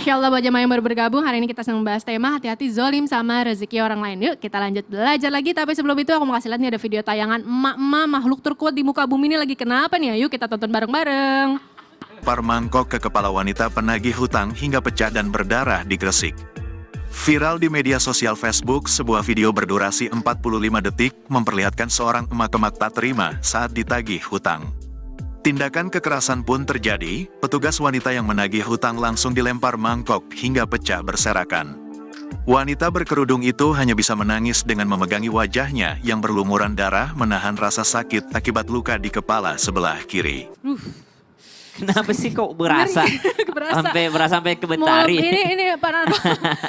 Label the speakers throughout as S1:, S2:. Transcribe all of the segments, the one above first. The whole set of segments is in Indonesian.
S1: Masya Allah buat jemaah yang baru bergabung, hari ini kita sedang membahas tema hati-hati zolim sama rezeki orang lain. Yuk kita lanjut belajar lagi, tapi sebelum itu aku mau kasih lihat nih ada video tayangan emak-emak makhluk terkuat di muka bumi ini lagi kenapa nih. Yuk kita tonton bareng-bareng.
S2: Lempar mangkok ke kepala wanita penagih hutang hingga pecah dan berdarah di Gresik. Viral di media sosial Facebook, sebuah video berdurasi 45 detik memperlihatkan seorang emak-emak tak terima saat ditagih hutang. Tindakan kekerasan pun terjadi, petugas wanita yang menagih hutang langsung dilempar mangkok hingga pecah berserakan. Wanita berkerudung itu hanya bisa menangis dengan memegangi wajahnya yang berlumuran darah menahan rasa sakit akibat luka di kepala sebelah kiri.
S3: Kenapa sih kok berasa? Sampai ke Betari.
S1: Ini Pak Narto.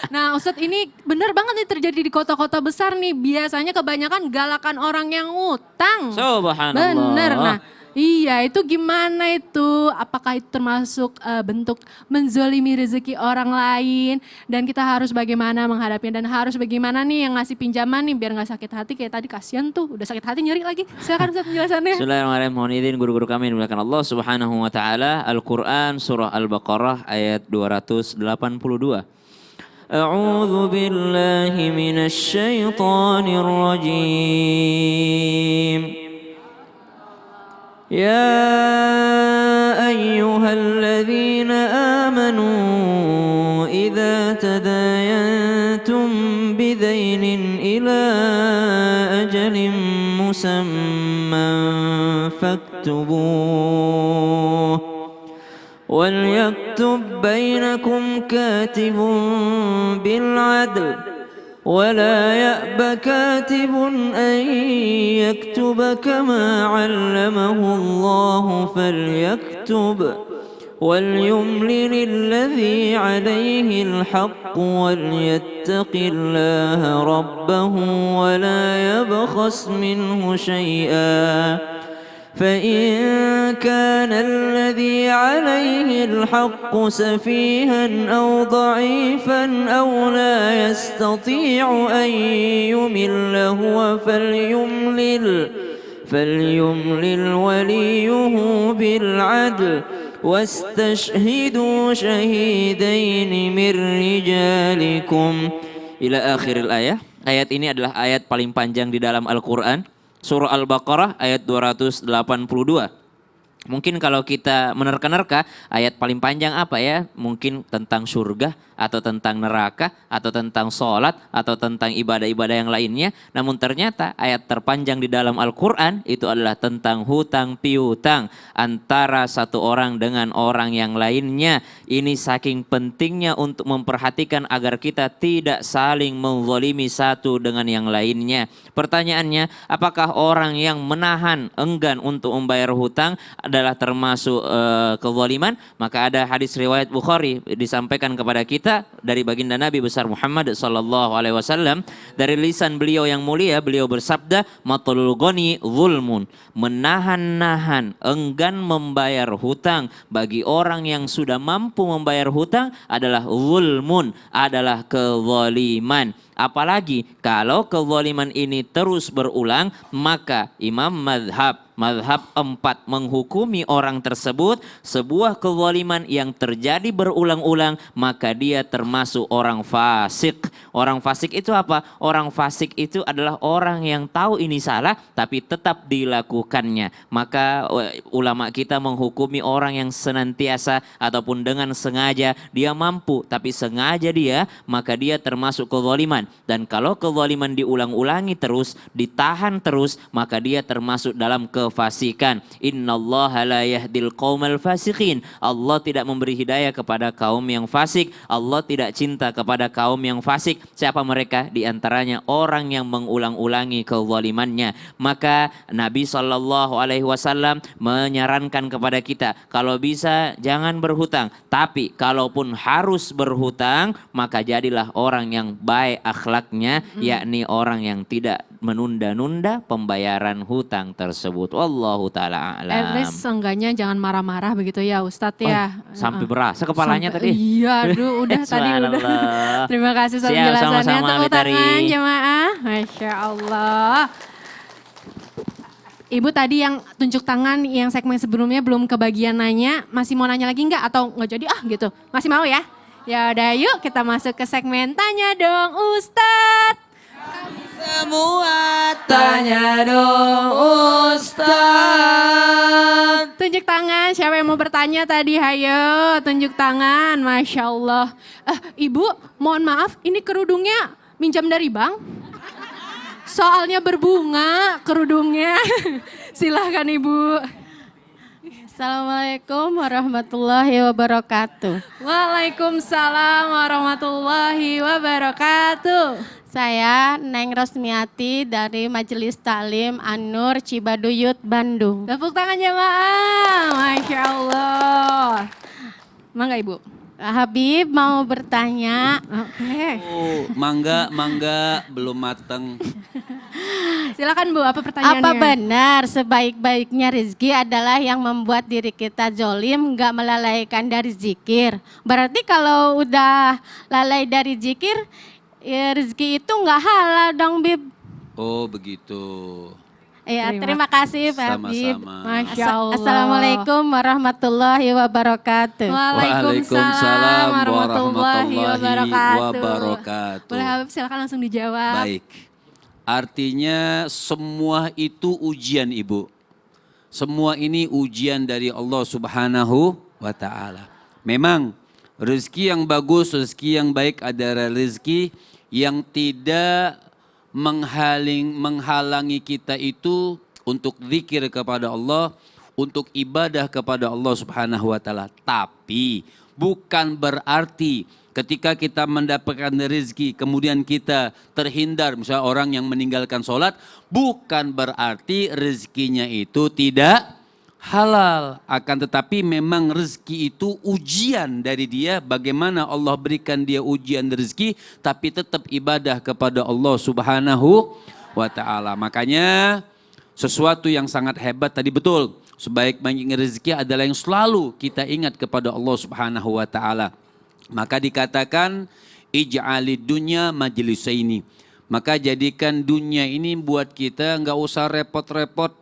S1: Nah Ustadz ini benar banget nih terjadi di kota-kota besar nih. Biasanya kebanyakan galakan orang yang utang.
S3: Subhanallah.
S1: Bener. Nah iya itu gimana itu? Apakah itu termasuk bentuk menzolimi rezeki orang lain? Dan kita harus bagaimana menghadapinya dan harus bagaimana nih yang ngasih pinjaman nih biar gak sakit hati kayak tadi kasihan tuh udah sakit hati nyeri lagi. Silakan Ustaz penjelasannya.
S3: Bismillahirrahmanirrahim. Mohon izin guru-guru kami dimuliakan Allah Subhanahu wa taala. Al-Qur'an surah Al-Baqarah ayat 282. A'udzu billahi minasy syaithanir rajim. يا أيها الذين آمنوا إذا تداينتم بدين إلى أجل مسمى فاكتبوه وليكتب بينكم كاتب بالعدل ولا يأب كاتب أن يكتب كما علمه الله فليكتب وليملل الذي عليه الحق وليتق الله ربه ولا يبخس منه شيئا فإن كان الذي عليه الحق سفيها أو ضعيفا أو لا يستطيع أن يمل هو فليملل وليه بالعدل واستشهدوا شهيدين من رجالكم إلى آخر الآية. Ayat ini adalah ayat paling panjang di dalam Al-Quran. Surah Al-Baqarah ayat 282. Mungkin kalau kita menerka-nerka ayat paling panjang apa ya? Mungkin tentang surga atau tentang neraka atau tentang sholat atau tentang ibadah-ibadah yang lainnya. Namun ternyata ayat terpanjang di dalam Al-Quran itu adalah tentang hutang piutang antara satu orang dengan orang yang lainnya. Ini saking pentingnya untuk memperhatikan agar kita tidak saling menzalimi satu dengan yang lainnya. Pertanyaannya, apakah orang yang menahan enggan untuk membayar hutang adalah termasuk kezaliman? Maka ada hadis riwayat Bukhari disampaikan kepada kita dari baginda Nabi besar Muhammad sallallahu alaihi wasallam, dari lisan beliau yang mulia, beliau bersabda, matlul ghani zulmun, menahan-nahan enggan membayar hutang bagi orang yang sudah mampu membayar hutang adalah zulmun, adalah kezaliman. Apalagi kalau kezaliman ini terus berulang, maka imam mazhab 4 menghukumi orang tersebut sebuah kezaliman yang terjadi berulang-ulang, maka dia termasuk orang fasik. Orang fasik itu apa? Orang fasik itu adalah orang yang tahu ini salah tapi tetap dilakukannya. Maka ulama kita menghukumi orang yang senantiasa ataupun dengan sengaja dia mampu tapi sengaja dia, maka dia termasuk kezaliman. Dan kalau kezaliman diulang-ulangi terus, ditahan terus, maka dia termasuk dalam kefasikan. Innallaha la yahdil qaumal fasiqin. Allah tidak memberi hidayah kepada kaum yang fasik. Allah tidak cinta kepada kaum yang fasik. Siapa mereka? Di antaranya orang yang mengulang-ulangi kezalimannya. Maka Nabi SAW menyarankan kepada kita, kalau bisa jangan berhutang. Tapi kalaupun harus berhutang, maka jadilah orang yang baik akhlaknya, yakni orang yang tidak menunda-nunda pembayaran hutang tersebut. Wallahu ta'ala a'lam.
S1: At least seenggaknya jangan marah-marah begitu ya Ustadz ya.
S3: Sampai berasa kepalanya tadi.
S1: Iya, aduh udah tadi udah. Terima kasih Ustadz penjelasannya.
S3: Sama-sama,
S1: Tepuk tangan jemaah. Masya Allah. Ibu tadi yang tunjuk tangan yang segmen sebelumnya belum kebagian nanya, masih mau nanya lagi enggak atau enggak jadi gitu? Masih mau ya? Ya udah yuk kita masuk ke segmen Tanya Dong Ustadz.
S4: Semua tanya dong Ustaz.
S1: Tunjuk tangan, siapa yang mau bertanya tadi? Hayo, tunjuk tangan, Masya Allah. Ibu, mohon maaf, ini kerudungnya minjam dari bank? Soalnya berbunga kerudungnya. Silahkan Ibu.
S5: Assalamualaikum warahmatullahi wabarakatuh.
S1: Waalaikumsalam warahmatullahi wabarakatuh.
S5: Saya Neng Rosmiati dari Majelis Taklim An-Nur Cibaduyut, Bandung.
S1: Tepuk tangan jemaah, Masya Allah. Mangga Ibu.
S5: Habib mau bertanya.
S1: Oke.
S4: Oh, mangga belum mateng.
S1: Silakan Bu, apa pertanyaannya?
S5: Apa benar sebaik-baiknya rezeki adalah yang membuat diri kita zolim, nggak melalaikan dari zikir? Berarti kalau udah lalai dari zikir, ya rezeki itu nggak halal dong, Bib.
S4: Oh begitu.
S5: Ya, terima kasih Pak Habib.
S4: Sama-sama.
S1: Masya Allah.
S5: Assalamualaikum warahmatullahi wabarakatuh.
S1: Waalaikumsalam warahmatullahi wabarakatuh.
S4: wabarakatuh.
S1: Boleh Habib silakan langsung dijawab.
S4: Baik. Artinya semua itu ujian Ibu. Semua ini ujian dari Allah Subhanahu wa Ta'ala. Memang rezeki yang bagus, rezeki yang baik adalah rezeki yang tidak menghalangi kita itu untuk zikir kepada Allah, untuk ibadah kepada Allah Subhanahu wa Ta'ala. Tapi bukan berarti ketika kita mendapatkan rezeki kemudian kita terhindar, misalnya orang yang meninggalkan sholat, bukan berarti rezekinya itu tidak halal. Akan tetapi memang rezeki itu ujian dari dia, bagaimana Allah berikan dia ujian rezeki tapi tetap ibadah kepada Allah Subhanahu wa Ta'ala. Makanya sesuatu yang sangat hebat tadi betul, sebaik-baiknya rezeki adalah yang selalu kita ingat kepada Allah Subhanahu wa Ta'ala. Maka dikatakan ij'alid dunya majlisaini. Maka jadikan dunia ini buat kita nggak usah repot-repot.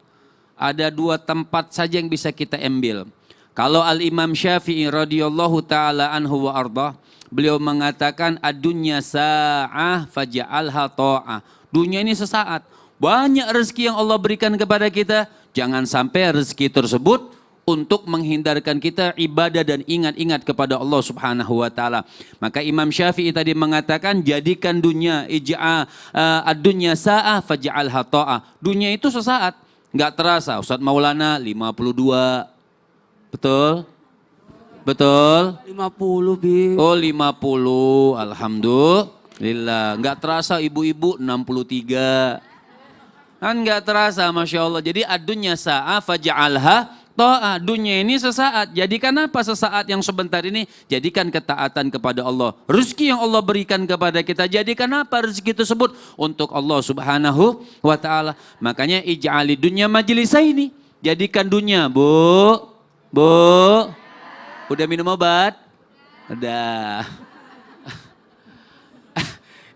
S4: Ada dua tempat saja yang bisa kita ambil. Kalau Al-Imam Syafi'i radhiyallahu taala anhu wa ardah, beliau mengatakan ad-dunya sa'ah faj'alha ta'ah. Dunia ini sesaat. Banyak rezeki yang Allah berikan kepada kita, jangan sampai rezeki tersebut untuk menghindarkan kita ibadah dan ingat-ingat kepada Allah Subhanahu wa Ta'ala. Maka Imam Syafi'i tadi mengatakan jadikan dunia ad-dunya sa'ah faj'alha ta'ah. Dunia itu sesaat, enggak terasa. Ustaz Maulana 52. Betul? Betul?
S6: 50 Bi.
S4: Oh 50, alhamdulillah. Enggak terasa ibu-ibu 63. Kan enggak terasa, Masya Allah. Jadi ad-dunya sa'ah faj'alha ta'ah. Dunia ini sesaat. Jadikan apa sesaat yang sebentar ini? Jadikan ketaatan kepada Allah. Rezeki yang Allah berikan kepada kita, jadikan apa rezeki tersebut? Untuk Allah Subhanahu wa Ta'ala. Makanya ij'ali dunya majlisaini. Jadikan dunia, Bu. Udah minum obat? Udah.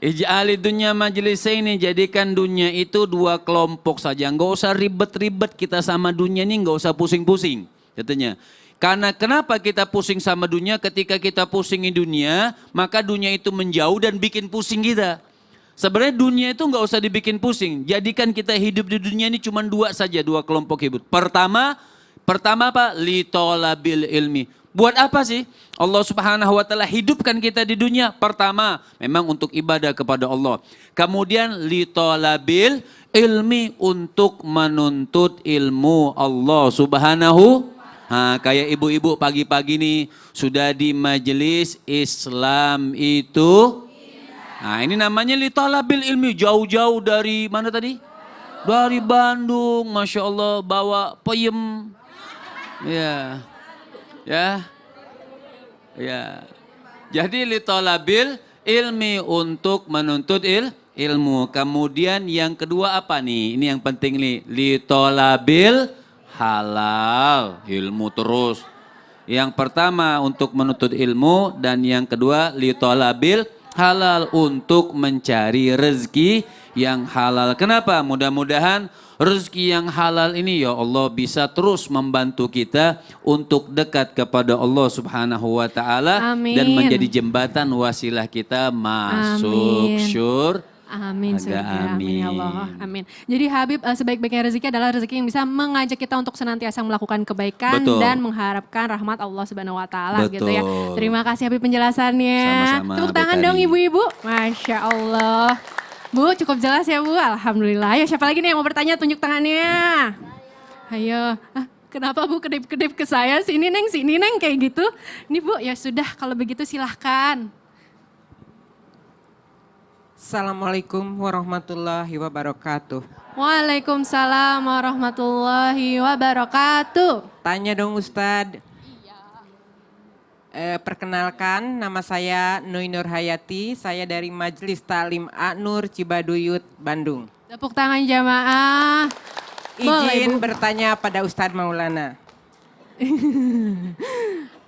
S4: Ij'ali dunya majlisaini, jadikan dunia itu dua kelompok saja. Enggak usah ribet-ribet kita sama dunia ini, enggak usah pusing-pusing katanya. Karena kenapa kita pusing sama dunia? Ketika kita pusingin dunia, maka dunia itu menjauh dan bikin pusing kita. Sebenarnya dunia itu enggak usah dibikin pusing. Jadikan kita hidup di dunia ini cuma dua saja, dua kelompok hidup. Pertama apa? Litolabil ilmi. Buat apa sih Allah Subhanahu wa Ta'ala hidupkan kita di dunia? Pertama, memang untuk ibadah kepada Allah. Kemudian litolabil ilmi, untuk menuntut ilmu Allah Subhanahu. Kayak ibu-ibu pagi-pagi nih sudah di majelis Islam itu. Nah, ini namanya litolabil ilmi, jauh-jauh dari mana tadi? Dari Bandung, Masya Allah, bawa peyem. Ya. Jadi litolabil ilmi, untuk menuntut ilmu. Kemudian yang kedua apa nih? Ini yang penting nih. Litolabil halal, ilmu terus. Yang pertama untuk menuntut ilmu, dan yang kedua litolabil halal, untuk mencari rezeki yang halal. Kenapa? Mudah-mudahan rezeki yang halal ini ya Allah bisa terus membantu kita untuk dekat kepada Allah Subhanahu wa taala dan
S1: Amin.
S4: menjadi jembatan wasilah kita masuk
S1: Amin.
S4: syurga.
S1: Amin, surga. Amin ya Allah.
S4: Amin.
S1: Amin. Jadi Habib, sebaik-baiknya rezeki adalah rezeki yang bisa mengajak kita untuk senantiasa melakukan kebaikan
S4: Betul.
S1: dan mengharapkan rahmat Allah Subhanahu wa taala gitu ya.
S4: Betul.
S1: Terima kasih Habib penjelasannya.
S4: Sama-sama,
S1: Tepuk tangan
S4: Betari.
S1: dong ibu-ibu. Masya Allah. Bu, cukup jelas ya Bu. Alhamdulillah. Ayo siapa lagi nih yang mau bertanya, tunjuk tangannya. Ayo. Kenapa Bu kedip-kedip ke saya? Sini Neng, kayak gitu. Ini Bu, ya sudah kalau begitu silahkan.
S6: Assalamualaikum warahmatullahi wabarakatuh.
S1: Waalaikumsalam warahmatullahi wabarakatuh.
S6: Tanya dong Ustadz. Perkenalkan, nama saya Nui Nur Hayati. Saya dari Majelis Taklim An-Nur Cibaduyut, Bandung.
S1: Tepuk tangan jamaah. Boleh,
S6: Izin
S1: Bu.
S6: bertanya pada Ustadz Maulana.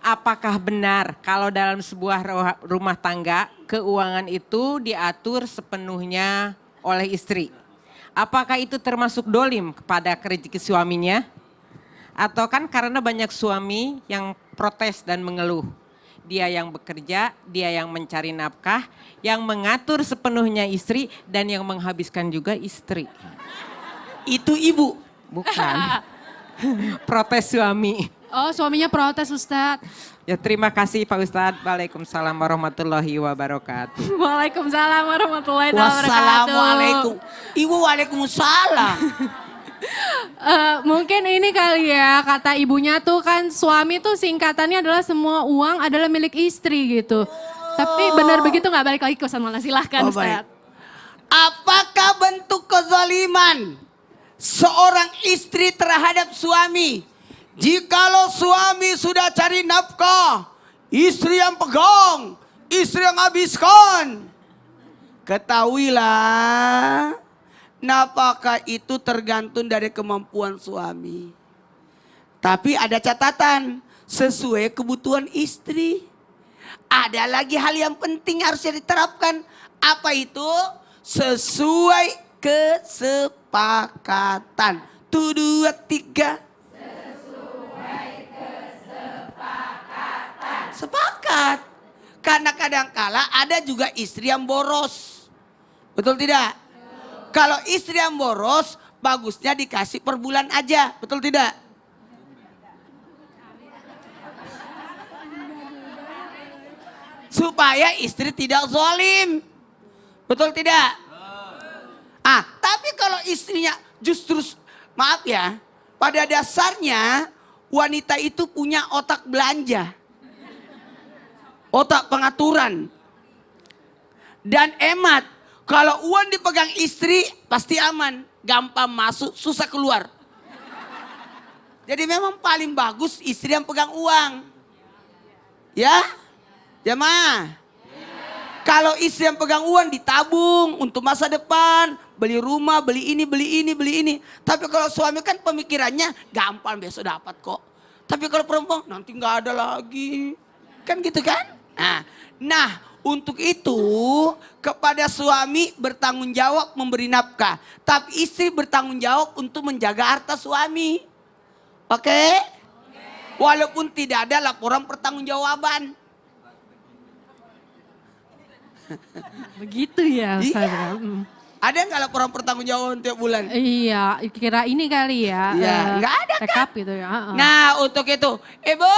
S6: Apakah benar kalau dalam sebuah rumah tangga keuangan itu diatur sepenuhnya oleh istri? Apakah itu termasuk dolim kepada rezeki suaminya? Atau kan karena banyak suami yang protes dan mengeluh. Dia yang bekerja, dia yang mencari nafkah, yang mengatur sepenuhnya istri dan yang menghabiskan juga istri.
S7: Itu ibu.
S6: Bukan. Protes suami.
S1: Oh, suaminya protes Ustadz.
S6: Ya terima kasih Pak Ustadz. Waalaikumsalam warahmatullahi wabarakatuh.
S1: Waalaikumsalam warahmatullahi wabarakatuh.
S7: Wassalamualaikum. Ibu waalaikumsalam.
S1: Mungkin ini kali ya, kata ibunya tuh kan suami tuh singkatannya adalah semua uang adalah milik istri gitu. Tapi benar begitu nggak? Balik lagi ke Ustadz Maulana, silahkan
S7: Oh, baik.
S1: Ustadz.
S7: Apakah bentuk kezaliman seorang istri terhadap suami? Jikalau suami sudah cari nafkah, istri yang pegang, istri yang habiskan. Ketahuilah, nafkah itu tergantung dari kemampuan suami. Tapi ada catatan, sesuai kebutuhan istri. Ada lagi hal yang penting harusnya diterapkan. Apa itu? Sesuai kesepakatan. 1, 2, 3. Sepakat. Karena kadangkala ada juga istri yang boros. Betul tidak? Kalau istri yang boros, bagusnya dikasih per bulan aja. Betul tidak? Supaya istri tidak zalim. Betul tidak? Tapi kalau istrinya justru, maaf ya, pada dasarnya wanita itu punya otak belanja. Otak pengaturan. Dan hemat. Kalau uang dipegang istri pasti aman. Gampang masuk, susah keluar. Jadi memang paling bagus istri yang pegang uang. Ya? Jamaah. Kalau istri yang pegang uang ditabung untuk masa depan. Beli rumah, beli ini, beli ini, beli ini. Tapi kalau suami kan pemikirannya gampang besok dapat kok. Tapi kalau perempuan nanti nggak ada lagi. Kan gitu kan? Nah, untuk itu kepada suami bertanggung jawab memberi nafkah. Tapi istri bertanggung jawab untuk menjaga harta suami. Oke? Walaupun tidak ada laporan pertanggungjawaban.
S1: Begitu ya Ustadz.
S7: Iya. Ada nggak laporan pertanggungjawaban tiap bulan?
S1: Iya, kira ini kali ya.
S7: Iya, nggak ada kan?
S1: Rekap gitu ya.
S7: Nah, untuk itu, Ibu,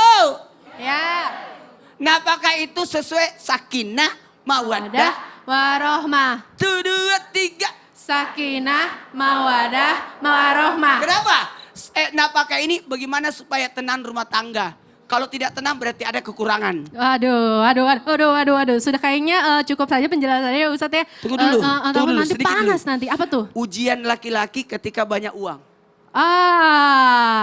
S1: Ya.
S7: nafkah itu sesuai sakinah, mawaddah,
S1: Warohmah.
S7: 1, 2, 3.
S1: Sakinah, mawadah, mawarohmah.
S7: Kenapa? Nafkah ini bagaimana supaya tenang rumah tangga? Kalau tidak tenang berarti ada kekurangan.
S1: Waduh. Sudah kayaknya cukup saja penjelasannya ya Ustadz ya.
S7: Tunggu dulu,
S1: Nanti
S7: sedikit
S1: panas
S7: dulu.
S1: nanti. Apa tuh?
S7: Ujian laki-laki ketika banyak uang.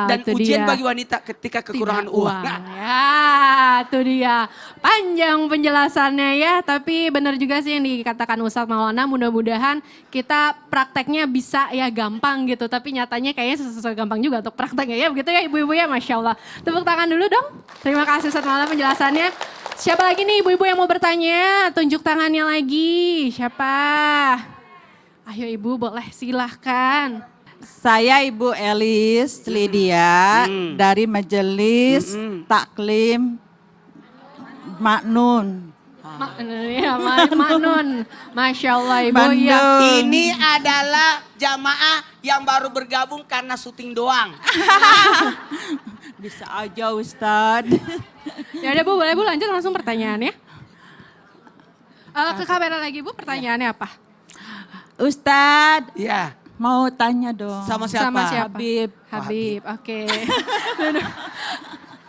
S7: Dan
S1: itu
S7: ujian
S1: dia.
S7: bagi wanita ketika kekurangan
S1: Tidak
S7: uang.
S1: Ya, itu dia. Panjang penjelasannya ya, tapi benar juga sih yang dikatakan Ustadz Maulana, mudah-mudahan kita prakteknya bisa ya gampang gitu, tapi nyatanya kayaknya sesuai gampang juga untuk prakteknya ya, begitu ya ibu-ibu ya, Masya Allah. Tepuk tangan dulu dong. Terima kasih Ustadz Maulana penjelasannya. Siapa lagi nih ibu-ibu yang mau bertanya? Tunjuk tangannya lagi. Siapa? Ayo ibu boleh silahkan.
S8: Saya Ibu Elis Lydia dari Majelis Taklim Maknun.
S1: Maknun. Masya Allah ibu
S8: Bandung.
S1: ya.
S7: Ini adalah jamaah yang baru bergabung karena syuting doang.
S8: Bisa aja Ustadz.
S1: Ya udah Bu, boleh Bu lanjut langsung pertanyaannya. Ke kamera lagi Bu, pertanyaannya apa?
S8: Ustadz,
S7: Ya,
S8: mau tanya dong.
S7: sama siapa?
S1: Sama siapa?
S8: Habib.
S1: Habib, oke.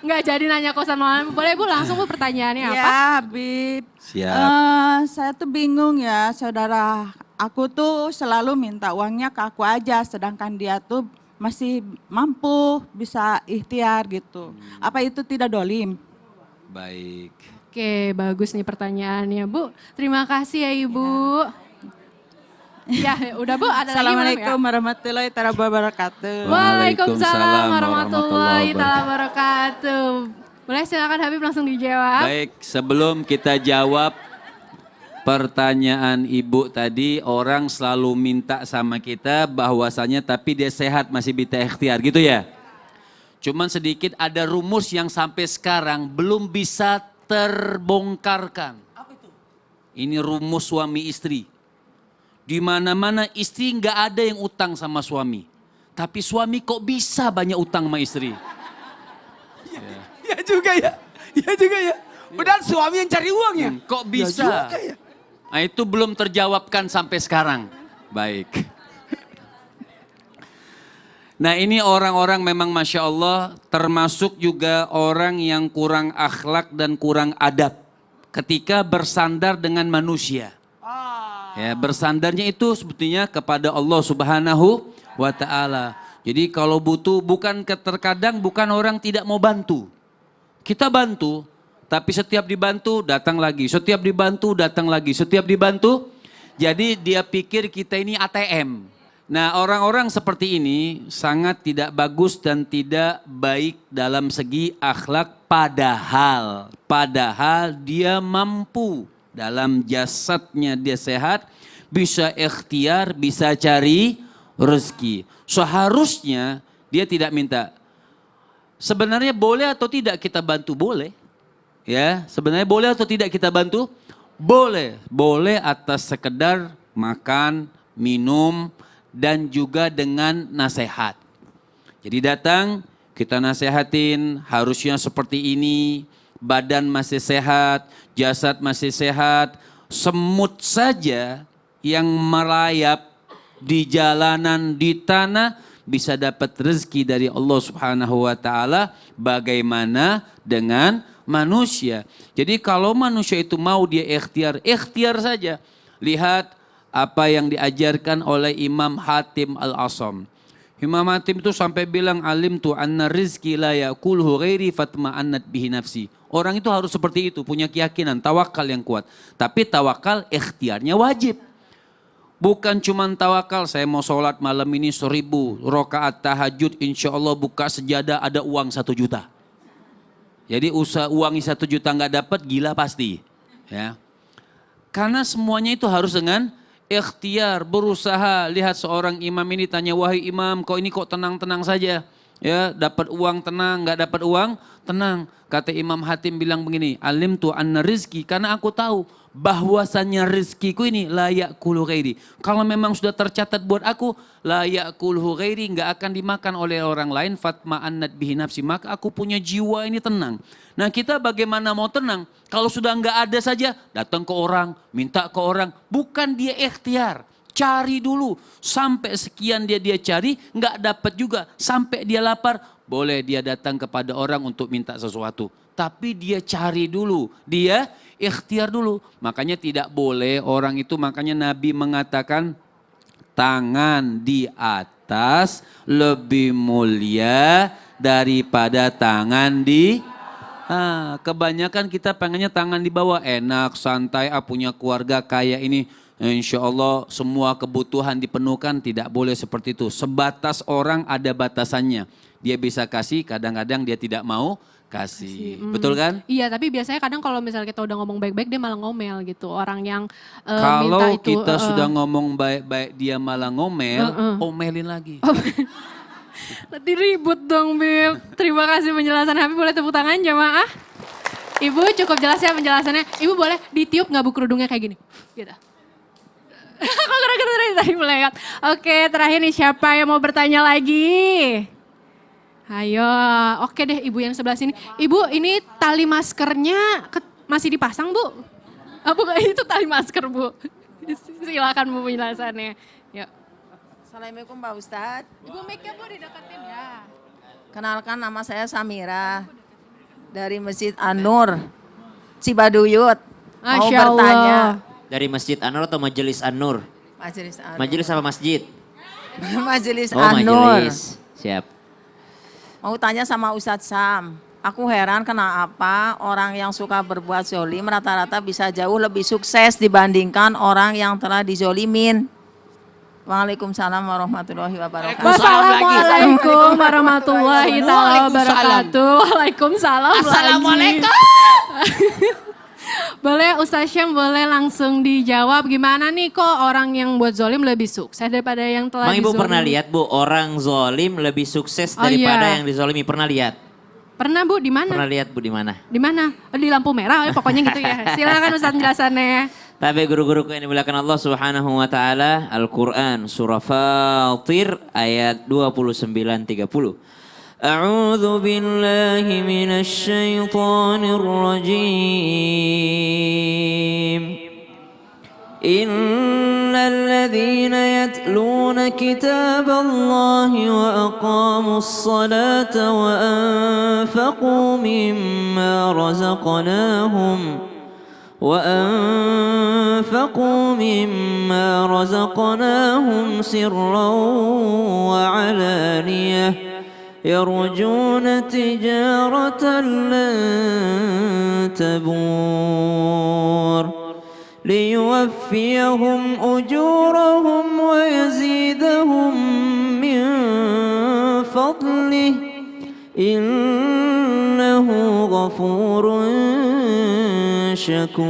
S1: Nggak jadi nanya kosan malam. Boleh Bu langsung Bu pertanyaannya apa?
S8: Ya Habib.
S4: Siap.
S8: Saya tuh bingung ya saudara. Aku tuh selalu minta uangnya ke aku aja. Sedangkan dia tuh masih mampu bisa ikhtiar gitu. Apa itu tidak dolim?
S4: Baik.
S1: Oke, bagus nih pertanyaannya Bu. Terima kasih ya Ibu. Ya, udah Bu, ada lagi belum ya?
S8: Assalamualaikum warahmatullahi wabarakatuh.
S1: Waalaikumsalam warahmatullahi
S4: wabarakatuh.
S1: wabarakatuh. Boleh silakan Habib langsung dijawab.
S4: Baik, sebelum kita jawab pertanyaan Ibu tadi, orang selalu minta sama kita bahwasanya tapi dia sehat masih bisa ikhtiar gitu ya. Cuman sedikit ada rumus yang sampai sekarang belum bisa terbongkarkan. Apa itu? Ini rumus suami istri. Di mana-mana istri nggak ada yang utang sama suami. Tapi suami kok bisa banyak utang sama istri?
S7: Ya juga ya. Ya juga ya. Padahal suami yang cari uang ya.
S4: Kok bisa?
S7: juga ya.
S4: Nah itu belum terjawabkan sampai sekarang. Baik. Nah ini orang-orang memang Masya Allah termasuk juga orang yang kurang akhlak dan kurang adab. Ketika bersandar dengan manusia. Ya, bersandarnya itu sebetulnya kepada Allah Subhanahu wa Ta'ala. Jadi kalau butuh terkadang bukan orang tidak mau bantu. Kita bantu, tapi setiap dibantu datang lagi, setiap dibantu datang lagi, setiap dibantu. Jadi dia pikir kita ini ATM. Nah orang-orang seperti ini sangat tidak bagus dan tidak baik dalam segi akhlak padahal dia mampu. Dalam jasadnya dia sehat, bisa ikhtiar, bisa cari rezeki. Seharusnya dia tidak minta. Sebenarnya boleh atau tidak kita bantu? Boleh. Ya, sebenarnya boleh atau tidak kita bantu? Boleh. Boleh atas sekedar makan, minum, dan juga dengan nasihat. Jadi datang, kita nasihatin, harusnya seperti ini. Badan masih sehat, jasad masih sehat, semut saja yang merayap di jalanan, di tanah bisa dapat rezeki dari Allah Subhanahu wa Ta'ala. Bagaimana dengan manusia? Jadi kalau manusia itu mau dia ikhtiar, ikhtiar saja. Lihat apa yang diajarkan oleh Imam Hatim Al-Asam. Imam Hatim itu sampai bilang alim tu anna rizki la yakulhu ghairi fatma'annat bihi nafsi. Orang itu harus seperti itu, punya keyakinan, tawakal yang kuat. Tapi tawakal ikhtiarnya wajib. Bukan cuma tawakal, saya mau sholat malam ini 1000 rakaat tahajud, insya Allah buka sejadah ada uang 1 juta. Jadi usaha uang 1 juta nggak dapat gila pasti. Ya. Karena semuanya itu harus dengan ikhtiar, berusaha. Lihat seorang imam ini tanya, wahai imam, kok ini kok tenang-tenang saja? Ya, dapat uang tenang, nggak dapat uang tenang. Kata Imam Hatim bilang begini, alim tu anna rizki, karena aku tahu bahwasannya rizkiku ini layak kulu ghairi. Kalau memang sudah tercatat buat aku, layak kulu ghairi, nggak akan dimakan oleh orang lain, fatma annat bihi nafsi, maka aku punya jiwa ini tenang. Nah kita bagaimana mau tenang? Kalau sudah nggak ada saja, datang ke orang, minta ke orang, bukan dia ikhtiar. Cari dulu, sampai sekian dia cari, nggak dapat juga, sampai dia lapar, boleh dia datang kepada orang untuk minta sesuatu. Tapi dia cari dulu, dia ikhtiar dulu. Makanya tidak boleh orang itu, makanya Nabi mengatakan, tangan di atas lebih mulia daripada tangan di kebanyakan kita pengennya tangan di bawah, enak, santai, punya keluarga kaya ini. Insya Allah semua kebutuhan dipenuhkan, tidak boleh seperti itu. Sebatas orang ada batasannya. Dia bisa kasih, kadang-kadang dia tidak mau kasih. Betul kan?
S1: Iya, tapi biasanya kadang kalau misalnya kita udah ngomong baik-baik dia malah ngomel gitu. Orang yang
S4: Kalau
S1: minta itu.
S4: kita sudah ngomong baik-baik dia malah ngomel, omelin lagi.
S1: Nanti ribut dong, Bib. Terima kasih penjelasan Habib, boleh tepuk tangan jamaah. Ibu cukup jelas ya penjelasannya. Ibu boleh ditiup nggak bu kerudungnya kayak gini? Gitu. Kok gara-gara tadi melekat. Oke, terakhir nih siapa yang mau bertanya lagi? Ayo, oke deh ibu yang sebelah sini. Ibu ini tali maskernya masih dipasang bu? Bukan itu tali masker bu. Silakan bu penjelasannya. Yuk.
S9: Assalamualaikum Pak Ustadz.
S1: Ibu mic-nya bu dideketin ya.
S9: Kenalkan nama saya Samira dari Masjid An-Nur, Cibaduyut. Mau
S1: Masya
S9: bertanya.
S1: Allah.
S3: Dari Masjid An-Nur atau Majelis An-Nur?
S9: Majelis An-Nur.
S3: Majelis apa masjid?
S9: Majelis
S3: Oh
S9: An-Nur.
S3: majelis. Siap.
S9: Mau tanya sama Ustadz Sam. Aku heran kenapa orang yang suka berbuat zolim rata-rata bisa jauh lebih sukses dibandingkan orang yang telah dizolimin. Waalaikumsalam warahmatullahi wabarakatuh.
S1: Wassalamualaikum warahmatullahi wabarakatuh. Waalaikumsalam.
S7: Assalamualaikum.
S1: Boleh Ustaz Syam boleh langsung dijawab gimana nih kok orang yang buat zolim lebih sukses daripada yang telah
S3: Bang Ibu
S1: dizolimi?
S3: pernah lihat Bu orang zolim lebih sukses
S1: Oh,
S3: daripada
S1: iya.
S3: yang dizolimi? Pernah lihat?
S1: Pernah Bu di mana?
S3: Pernah lihat Bu di mana?
S1: Di mana? Oh, di lampu merah pokoknya gitu ya. Silakan Ustaz penjelasannya.
S3: Tapi guru-guruku yang dimuliakan Allah Subhanahu wa taala, Al-Qur'an surah Fatir ayat 29-30. A'udzu billahi minasy syaithanir rajim. Innal ladzina yatluna kitaballahi wa aqamus salata wa anfaqu mimma razaqnahum وأنفقوا مما رزقناهم سرا وعلانية يرجون تجارة لن تبور ليوفيهم أجورهم ويزيدهم من فضله إنه غفور syakur.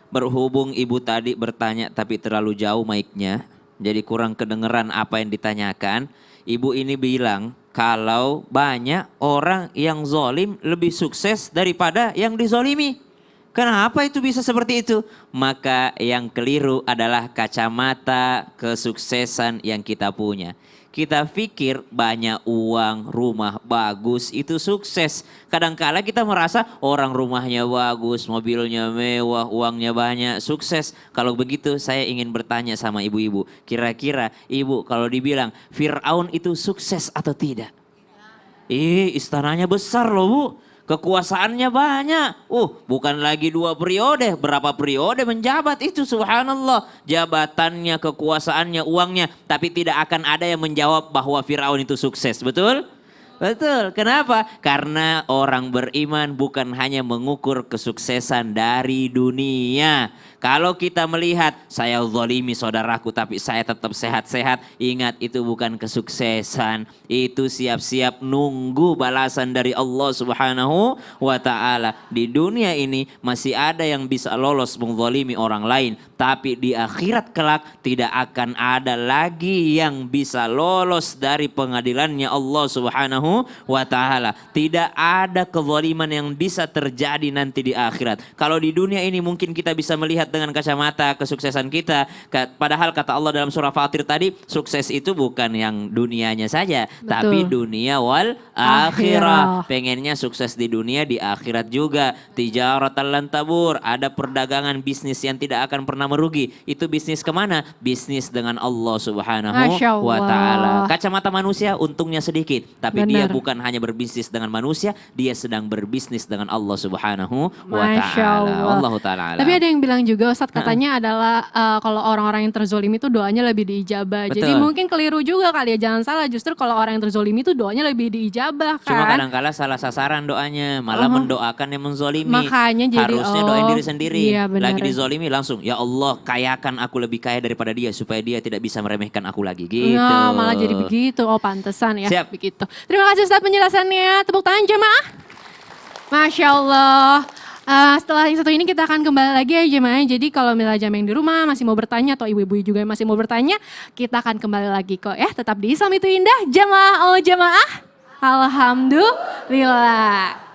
S3: Berhubung ibu tadi bertanya tapi terlalu jauh mic-nya, jadi kurang kedengeran apa yang ditanyakan. Ibu ini bilang kalau banyak orang yang zolim lebih sukses daripada yang dizolimi. Kenapa itu bisa seperti itu? Maka yang keliru adalah kacamata kesuksesan yang kita punya. Kita pikir banyak uang, rumah bagus itu sukses. Kadangkala kita merasa orang rumahnya bagus, mobilnya mewah, uangnya banyak, sukses. Kalau begitu saya ingin bertanya sama ibu-ibu. Kira-kira ibu kalau dibilang Fir'aun itu sukses atau tidak? Istananya besar loh Bu. Kekuasaannya banyak. Bukan lagi 2 periode. Berapa periode menjabat itu subhanallah. Jabatannya, kekuasaannya, uangnya. Tapi tidak akan ada yang menjawab bahwa Fir'aun itu sukses. Betul? Betul. Kenapa? Karena orang beriman bukan hanya mengukur kesuksesan dari dunia. Kalau kita melihat saya zalimi saudaraku tapi saya tetap sehat-sehat. Ingat itu bukan kesuksesan. Itu siap-siap nunggu balasan dari Allah Subhanahu wa ta'ala. Di dunia ini masih ada yang bisa lolos menzalimi orang lain. Tapi di akhirat kelak tidak akan ada lagi yang bisa lolos dari pengadilannya Allah Subhanahu wa ta'ala. Tidak ada kezaliman yang bisa terjadi nanti di akhirat. Kalau di dunia ini mungkin kita bisa melihat dengan kacamata kesuksesan kita. Padahal kata Allah dalam surah Fatir tadi, sukses itu bukan yang dunianya saja.
S1: Betul.
S3: Tapi dunia wal akhirah. Pengennya sukses di dunia, di akhirat juga. Tijaratan lan tabur. Ada perdagangan bisnis yang tidak akan pernah merugi. Itu bisnis kemana? Bisnis dengan Allah Subhanahu
S1: Masya Allah.
S3: wa ta'ala. Kacamata manusia untungnya sedikit. Tapi di Dia
S1: Benar.
S3: bukan hanya berbisnis dengan manusia, dia sedang berbisnis dengan Allah Subhanahu wa
S1: Masya
S3: taala.
S1: Allah.
S3: Wallahu taala alam.
S1: Tapi ada yang bilang juga Ustadz katanya adalah kalau orang-orang yang terzolimi itu doanya lebih diijabah. Jadi
S3: Betul.
S1: mungkin keliru juga kali ya, jangan salah. Justru kalau orang yang terzolimi itu doanya lebih diijabah kan.
S3: Cuma kadang-kala salah sasaran doanya, malah mendoakan yang menzolimi.
S1: Makanya jadi,
S3: harusnya doain diri sendiri.
S1: iya benar.
S3: Lagi dizolimi langsung, ya Allah kayakan aku lebih kaya daripada dia supaya dia tidak bisa meremehkan aku lagi gitu.
S1: Nah, malah jadi begitu. Oh pantesan ya.
S3: Siap.
S1: Begitu. Terima kasih Ustadz penjelasannya. Tepuk tangan jemaah. Masya Allah. Setelah yang satu ini kita akan kembali lagi ya jemaah. Jadi kalau misalnya jemaah yang di rumah masih mau bertanya atau ibu-ibu juga yang masih mau bertanya, kita akan kembali lagi kok ya. Tetap di Islam itu indah. Jemaah, oh jemaah. Alhamdulillah.